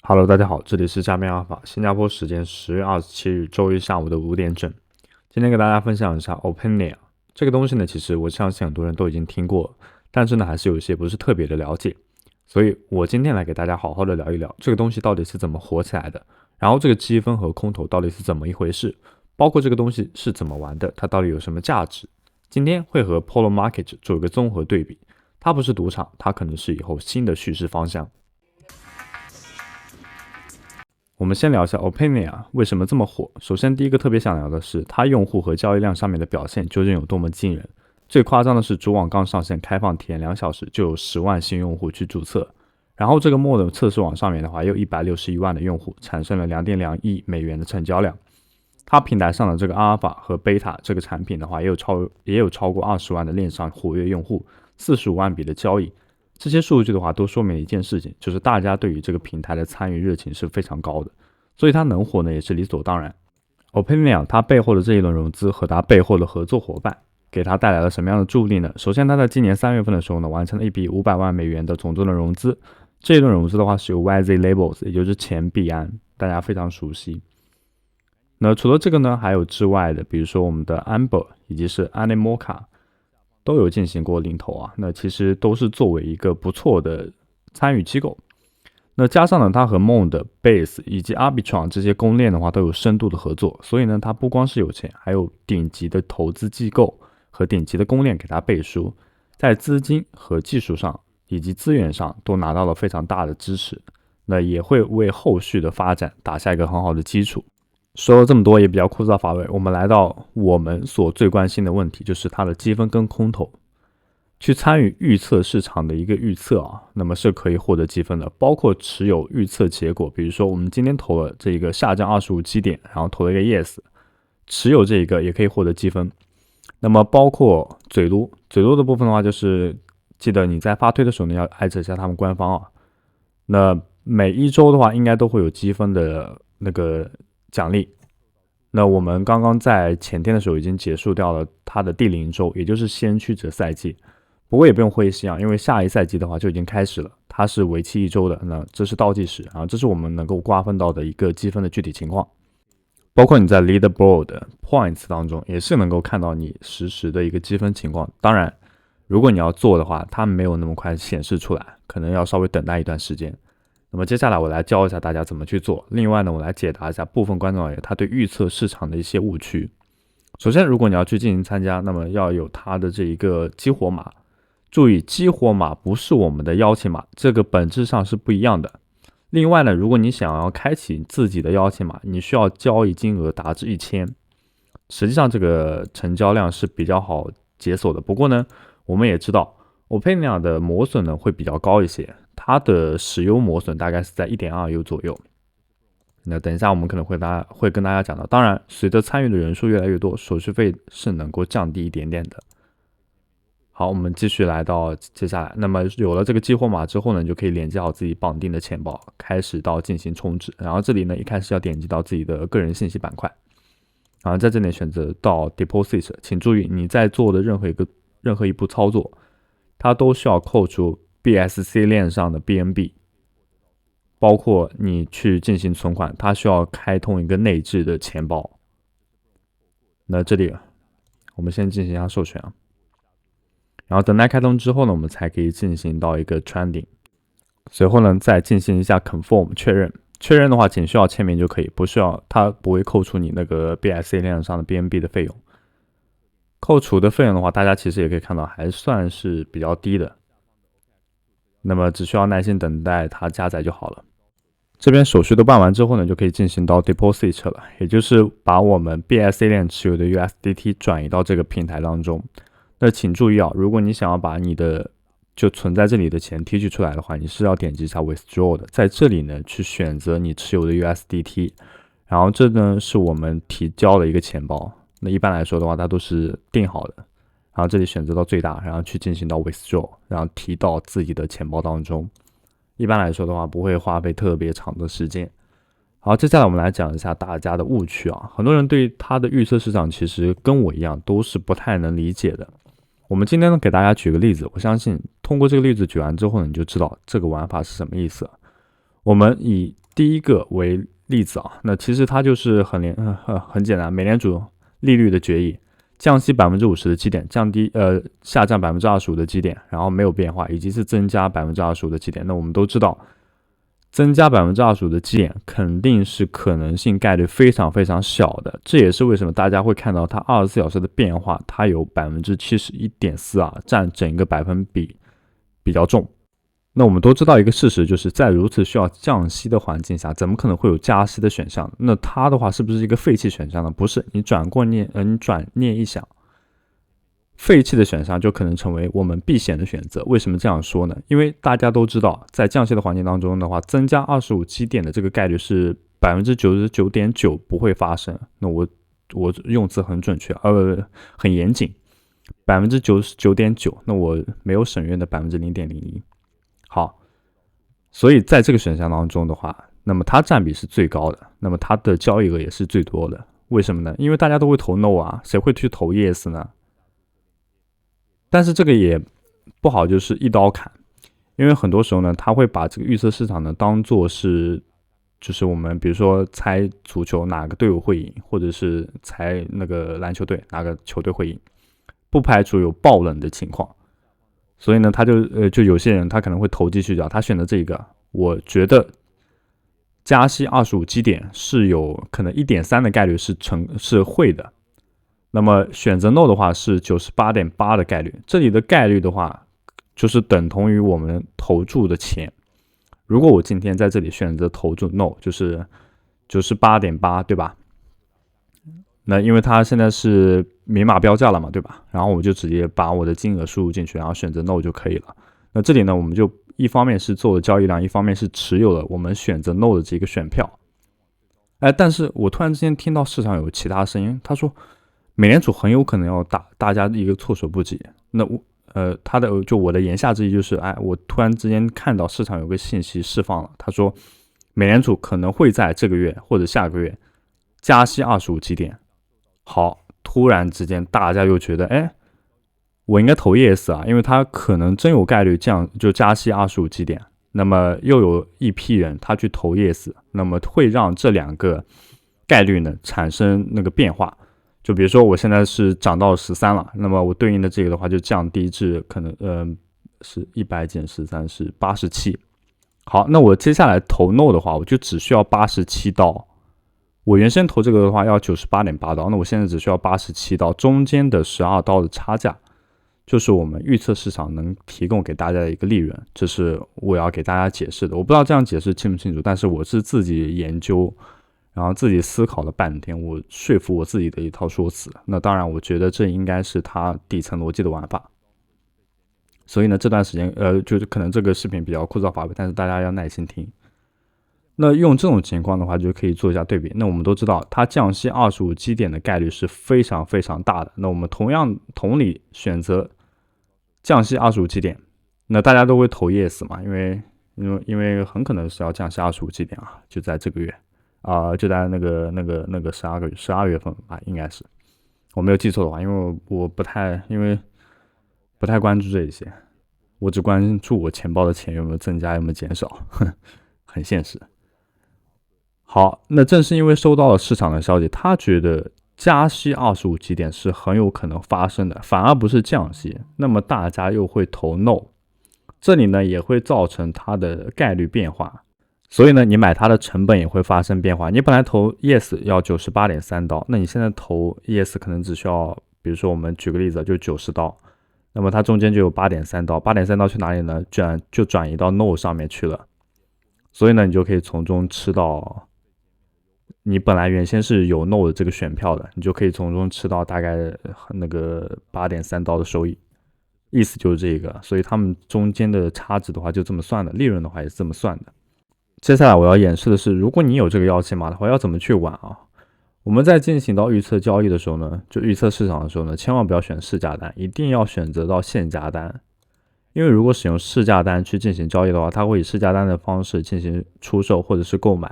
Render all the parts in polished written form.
Hello，大家好，这里是加密阿尔法，新加坡时间10月27日周一下午的5点整。今天给大家分享一下 Opinion 这个东西呢，其实我相信很多人都已经听过，但是呢，还是有一些不是特别的了解，所以我今天来给大家好好的聊一聊这个东西到底是怎么火起来的，然后这个积分和空投到底是怎么一回事，包括这个东西是怎么玩的，它到底有什么价值。今天会和 Polar Market 做一个综合对比，它不是赌场，它可能是以后新的叙事方向。我们先聊一下 Opinion 为什么这么火。首先，第一个特别想聊的是它用户和交易量上面的表现究竟有多么惊人。最夸张的是，主网刚上线开放体验2小时就有10万新用户去注册，然后这个 Mod 测试网上面的话，也有161万的用户，产生了2.2亿美元的成交量。它平台上的这个阿尔法和贝塔这个产品的话，也有超过20万的链上活跃用户，45万笔的交易。这些数据的话都说明了一件事情，就是大家对于这个平台的参与热情是非常高的，所以它能火呢也是理所当然。Opinion 它背后的这一轮融资和它背后的合作伙伴给它带来了什么样的助力呢？首先，它在今年3月份的时候呢，完成了一笔500万美元的总资的融资。这一轮融资的话是由 YZ Labels， 也就是前币安，大家非常熟悉。那除了这个呢，还有之外的，比如说我们的 Amber 以及是 Animoca。都有进行过领投啊，那其实都是作为一个不错的参与机构。那加上呢，它和 Mond、Base 以及 Arbitrum 这些公链的话都有深度的合作，所以呢，它不光是有钱，还有顶级的投资机构和顶级的公链给它背书，在资金和技术上以及资源上都拿到了非常大的支持，那也会为后续的发展打下一个很好的基础。说了这么多也比较枯燥乏味，我们来到我们所最关心的问题，就是它的积分跟空投。去参与预测市场的一个预测啊，那么是可以获得积分的，包括持有预测结果，比如说我们今天投了这个下降25基点，然后投了一个 yes， 持有这个也可以获得积分。那么包括嘴撸的部分的话，就是记得你在发推的时候呢，要艾特一下他们官方啊。那每一周的话，应该都会有积分的那个奖励。那我们刚刚在前天的时候已经结束掉了它的第0周，也就是先驱者赛季。不过也不用灰心啊，因为下一赛季的话就已经开始了，它是为期1周的。那这是倒计时啊，这是我们能够瓜分到的一个积分的具体情况。包括你在 Leaderboard Points 当中也是能够看到你实时的一个积分情况。当然，如果你要做的话，它没有那么快显示出来，可能要稍微等待一段时间。那么接下来我来教一下大家怎么去做。另外呢，我来解答一下部分观众他对预测市场的一些误区。首先，如果你要去进行参加，那么要有它的这一个激活码。注意，激活码不是我们的邀请码，这个本质上是不一样的。另外呢，如果你想要开启自己的邀请码，你需要交易金额达至1000。实际上这个成交量是比较好解锁的。不过呢，我们也知道 Opinion 的磨损呢会比较高一些，它的使用磨损大概是在 1.2U 左右。那等一下我们可能会跟大家讲到，当然随着参与的人数越来越多，手续费是能够降低一点点的。好，我们继续来到接下来。那么有了这个激活码之后呢，你就可以连接好自己绑定的钱包，开始到进行充值。然后这里呢，一开始要点击到自己的个人信息板块，然后在这里选择到 Deposit。请注意，你在做的任何一步操作，它都需要扣除 BSC 链上的 BNB， 包括你去进行存款，它需要开通一个内置的钱包。那这里我们先进行一下授权啊。然后等待开通之后呢，我们才可以进行到一个 trending， 随后呢再进行一下 confirm 确认。确认的话仅需要签名就可以，不需要，它不会扣除你那个 BSC 链上的 BNB 的费用。扣除的费用的话，大家其实也可以看到还算是比较低的，那么只需要耐心等待它加载就好了。这边手续都办完之后呢，就可以进行到 deposit 了，也就是把我们 BSC 链持有的 USDT 转移到这个平台当中。那请注意啊，如果你想要把你的就存在这里的钱提取出来的话，你是要点击一下 Withdraw 的，在这里呢去选择你持有的 USDT， 然后这呢是我们提交的一个钱包。那一般来说的话，它都是定好的，然后这里选择到最大，然后去进行到 Withdraw， 然后提到自己的钱包当中。一般来说的话，不会花费特别长的时间。好，接下来我们来讲一下大家的误区啊，很多人对它的预测市场其实跟我一样都是不太能理解的。我们今天呢给大家举个例子，我相信通过这个例子举完之后呢，你就知道这个玩法是什么意思。我们以第一个为例子啊，那其实它就是很简单，美联储利率的决议，降息50%的基点，下降25%的基点，然后没有变化，以及是增加25%的基点。那我们都知道，增加25%的基点肯定是可能性概率非常非常小的，这也是为什么大家会看到它24小时的变化，它有71.4%啊，占整个百分比比较重。那我们都知道一个事实，就是在如此需要降息的环境下，怎么可能会有加息的选项？那它的话是不是一个废弃选项呢？不是，你转念一想，废弃的选项就可能成为我们避险的选择。为什么这样说呢？因为大家都知道，在降息的环境当中的话，增加25基点的这个概率是99.9%不会发生。那我用词很准确，很严谨，99.9%。那我没有省略的0.01%。好，所以在这个选项当中的话，那么它占比是最高的，那么它的交易额也是最多的。为什么呢？因为大家都会投 no 啊，谁会去投 yes 呢？但是这个也不好，就是一刀砍，因为很多时候呢，他会把这个预测市场呢当做是，就是我们比如说猜足球哪个队伍会赢，或者是猜那个篮球队哪个球队会赢，不排除有爆冷的情况。所以呢，他就有些人他可能会投机取巧，他选择这个，我觉得加息25基点是有可能1.3%的概率是会的。那么选择 no 的话是 98.8% 的概率，这里的概率的话就是等同于我们投注的钱。如果我今天在这里选择投注 no， 就是 98.8%， 对吧？那因为它现在是明码标价了嘛，对吧？然后我就直接把我的金额输入进去，然后选择 no 就可以了。那这里呢，我们就一方面是做了交易量，一方面是持有了我们选择 no 的这个选票。但是我突然之间听到市场有其他声音，他说美联储很有可能要打大家一个措手不及。那我的言下之意就是，我突然之间看到市场有个信息释放了，他说美联储可能会在这个月或者下个月加息25基点。好，突然之间大家又觉得，我应该投 yes 啊，因为它可能真有概率加息25基点。那么又有一批人他去投 yes， 那么会让这两个概率呢产生那个变化。就比如说我现在是涨到13了，那么我对应的这个的话就降低至可能是100减13是87。好，那我接下来投 no 的话，我就只需要87刀。我原先投这个的话要 98.8 刀，那我现在只需要87刀，中间的12刀的差价就是我们预测市场能提供给大家的一个利润，这是我要给大家解释的。我不知道这样解释清不清楚，但是我是自己研究，然后自己思考了半天，我说服我自己的一套说辞。那当然我觉得这应该是它底层逻辑的玩法。所以呢，这段时间就是可能这个视频比较枯燥乏味，但是大家要耐心听。那用这种情况的话，就可以做一下对比。那我们都知道，它降息25基点的概率是非常非常大的。那我们同理选择降息25基点，那大家都会投 yes 嘛，因为很可能是要降息25基点啊，就在这个月就在那个12月份吧，应该是我没有记错的话，因为我不太关注这一些，我只关注我钱包的钱有没有增加，有没有减少，很现实。好，那正是因为收到了市场的消息，他觉得加息25基点是很有可能发生的，反而不是降息，那么大家又会投 no， 这里呢也会造成它的概率变化，所以呢你买它的成本也会发生变化。你本来投 yes 要 98.3 刀，那你现在投 yes 可能只需要，比如说我们举个例子就90刀，那么它中间就有 8.3 刀，8.3 刀去哪里呢？就转移到 no 上面去了，所以呢你就可以从中吃到你本来原先是有 no 的这个选票的，你就可以从中吃到大概那个 8.3 刀的收益，意思就是这个。所以他们中间的差值的话就这么算的，利润的话也是这么算的。接下来我要演示的是，如果你有这个邀请码的话，要怎么去玩啊？我们在进行到预测交易的时候呢，就预测市场的时候呢，千万不要选市价单，一定要选择到限价单。因为如果使用市价单去进行交易的话，它会以市价单的方式进行出售或者是购买。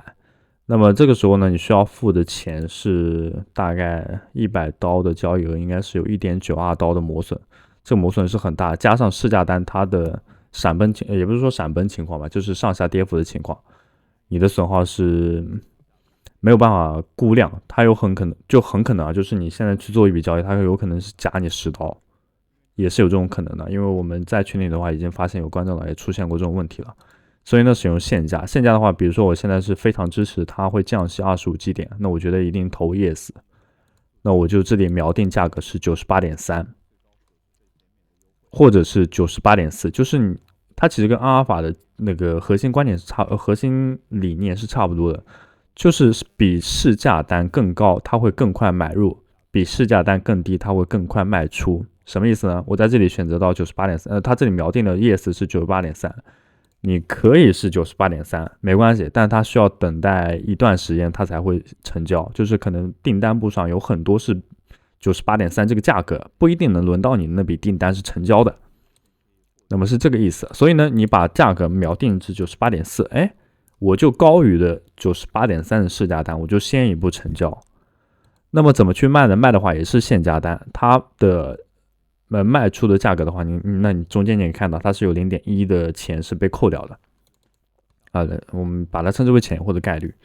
那么这个时候呢，你需要付的钱是大概100刀的交易额，应该是有 1.92 刀的磨损，这个磨损是很大，加上市价单它的闪崩也不是说闪崩情况吧，就是上下跌幅的情况，你的损耗是没有办法估量，它很可能啊，就是你现在去做一笔交易，它有可能是夹你10刀，也是有这种可能的。因为我们在群里的话已经发现有观众也出现过这种问题了，所以呢使用限价。限价的话，比如说我现在是非常支持它会降息25基点，那我觉得一定投 yes， 那我就这里瞄定价格是 98.3 或者是 98.4， 就是它其实跟阿尔法的那个核心观点核心理念是差不多的，就是比市价单更高它会更快买入，比市价单更低它会更快卖出。什么意思呢？我在这里选择到 98.3， 它这里瞄定的 yes 是 98.3， 你可以是 98.3 没关系，但它需要等待一段时间它才会成交，就是可能订单簿上有很多是 98.3 这个价格，不一定能轮到你那笔订单是成交的，那么是这个意思。所以呢你把价格瞄定至 98.4， 哎，我就高于的 98.3 的市价单我就先一步成交。那么怎么去卖呢？卖的话也是限价单，它的卖出的价格的话，那你中间你可以看到它是有 0.1 的钱是被扣掉的我们把它称之为钱或者概率。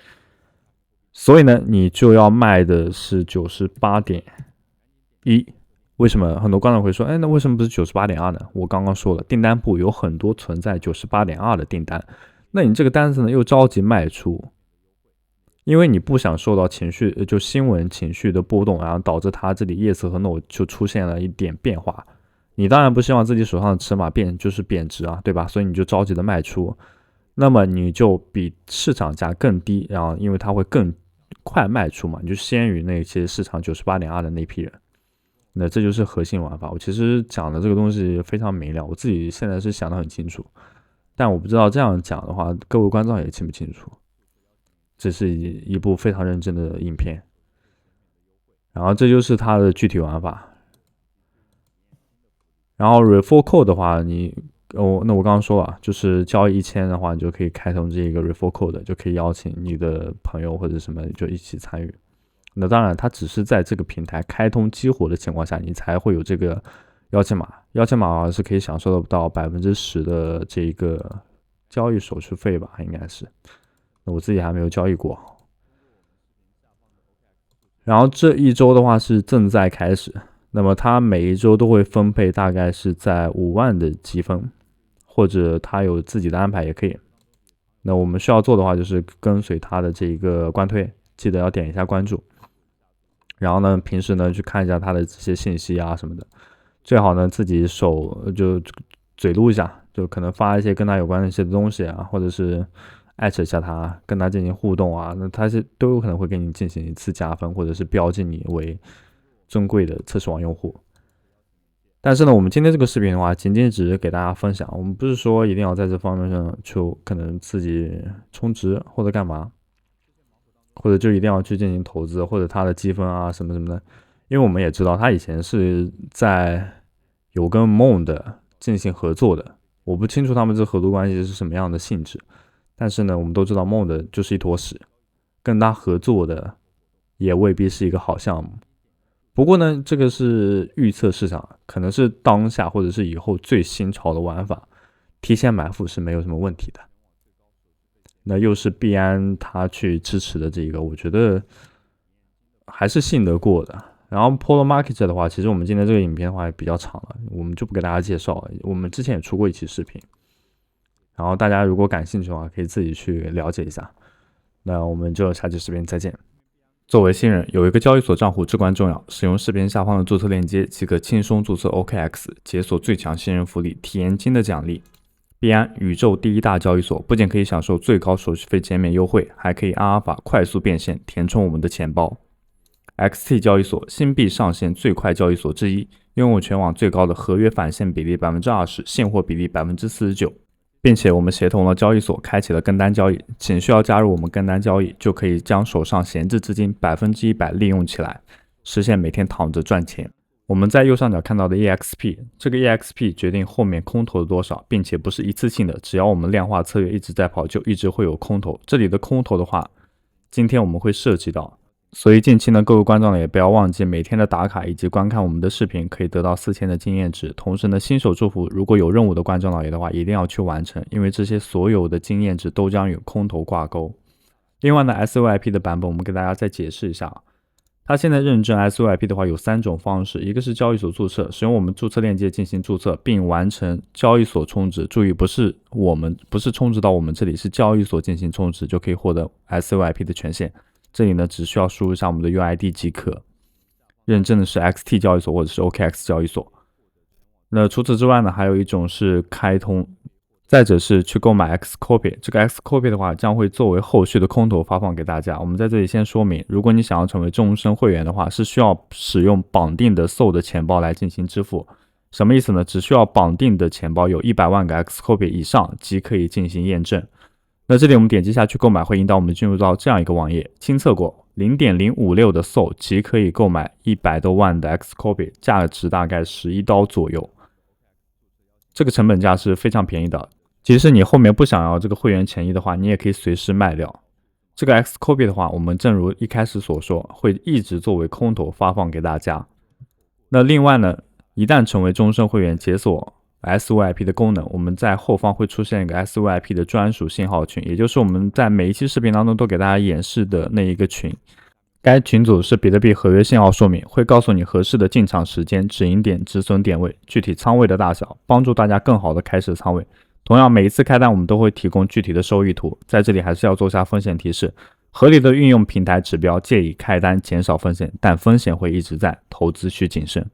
所以呢你就要卖的是 98.1。为什么很多观众会说，那为什么不是 98.2 呢？我刚刚说了，订单簿有很多存在 98.2 的订单，那你这个单子呢又着急卖出，因为你不想受到就新闻情绪的波动，然后导致它这里 yes 和 no 就出现了一点变化。你当然不希望自己手上的尺码就是贬值啊，对吧？所以你就着急的卖出，那么你就比市场价更低，然后因为它会更快卖出嘛，你就先于那些市场 98.2 的那批人。那这就是核心玩法。我其实讲的这个东西非常明了，我自己现在是想得很清楚，但我不知道这样讲的话各位观众也清不清楚。这是一部非常认真的影片，然后这就是它的具体玩法。然后 refer code 的话，那我刚刚说了，就是交易1000的话，你就可以开通这个 refer code， 就可以邀请你的朋友或者什么就一起参与。那当然它只是在这个平台开通激活的情况下你才会有这个邀请码，邀请码是可以享受到 10% 的这个交易手续费吧，应该是，那我自己还没有交易过。然后这一周的话是正在开始，那么它每一周都会分配大概是在5万的积分，或者它有自己的安排也可以。那我们需要做的话就是跟随它的这个官推，记得要点一下关注。然后呢平时呢去看一下他的这些信息啊什么的，最好呢自己就嘴录一下，就可能发一些跟他有关的一些东西啊，或者是艾特一下他，跟他进行互动啊，那他都有可能会给你进行一次加分，或者是标记你为尊贵的测试网用户。但是呢我们今天这个视频的话仅仅只是给大家分享，我们不是说一定要在这方面上就可能自己充值或者干嘛，或者就一定要去进行投资，或者他的积分啊什么什么的。因为我们也知道他以前是有跟 Mond 进行合作的，我不清楚他们这合作关系是什么样的性质，但是呢我们都知道 Mond 就是一坨屎，跟他合作的也未必是一个好项目。不过呢这个是预测市场，可能是当下或者是以后最新潮的玩法，提前埋伏是没有什么问题的。那又是币安他去支持的这个，我觉得还是信得过的。然后 Polymarket 的话，其实我们今天这个影片的话也比较长了，我们就不给大家介绍了，我们之前也出过一期视频，然后大家如果感兴趣的话可以自己去了解一下。那我们就下期视频再见。作为新人，有一个交易所账户至关重要，使用视频下方的注册链接即可轻松注册 OKX， 解锁最强新人福利体验金的奖励。币安宇宙第一大交易所不仅可以享受最高手续费减免优惠，还可以阿尔法快速变现，填充我们的钱包。XT 交易所新币上线最快交易所之一，拥有全网最高的合约返现比例 20%， 现货比例 49%， 并且我们协同了交易所开启了跟单交易，仅需要加入我们跟单交易，就可以将手上闲置资金 100% 利用起来，实现每天躺着赚钱。我们在右上角看到的 EXP， 这个 EXP 决定后面空头的多少，并且不是一次性的，只要我们量化策略一直在跑，就一直会有空头。这里的空头的话，今天我们会涉及到所以近期呢，各位观众呢也不要忘记每天的打卡以及观看我们的视频，可以得到4000的经验值。同时呢，新手祝福如果有任务的观众老爷的话，一定要去完成，因为这些所有的经验值都将与空投挂钩。另外呢 ，SOIP 的版本我们给大家再解释一下。它现在认证 SOIP 的话有3种方式，一个是交易所注册，使用我们注册链接进行注册，并完成交易所充值。注意，不是充值到我们这里，是交易所进行充值就可以获得 SOIP 的权限。这里呢，只需要输入一下我们的 UID 即可。认证的是 XT 交易所或者是 OKX 交易所。那除此之外呢，还有一种是开通。再者是去购买 Xcopy， 这个 Xcopy 的话将会作为后续的空投发放给大家。我们在这里先说明，如果你想要成为终身会员的话，是需要使用绑定的 SOL 的钱包来进行支付。什么意思呢？只需要绑定的钱包有100万个 Xcopy 以上即可以进行验证。那这里我们点击下去购买，会引导我们进入到这样一个网页，亲测过 0.056 的 SOL 即可以购买100多万的 Xcopy， 价值大概11刀左右。这个成本价是非常便宜的。即使你后面不想要这个会员权益的话，你也可以随时卖掉。这个 Xcopy 的话，我们正如一开始所说，会一直作为空投发放给大家。那另外呢，一旦成为终身会员解锁 SOIP 的功能，我们在后方会出现一个 SOIP 的专属信号群，也就是我们在每一期视频当中都给大家演示的那一个群。该群组是比特币合约信号说明，会告诉你合适的进场时间、止盈点、止损点位、具体仓位的大小，帮助大家更好的开始仓位。同样，每一次开单我们都会提供具体的收益图，在这里还是要做下风险提示，合理的运用平台指标，借以开单减少风险，但风险会一直在，投资需谨慎。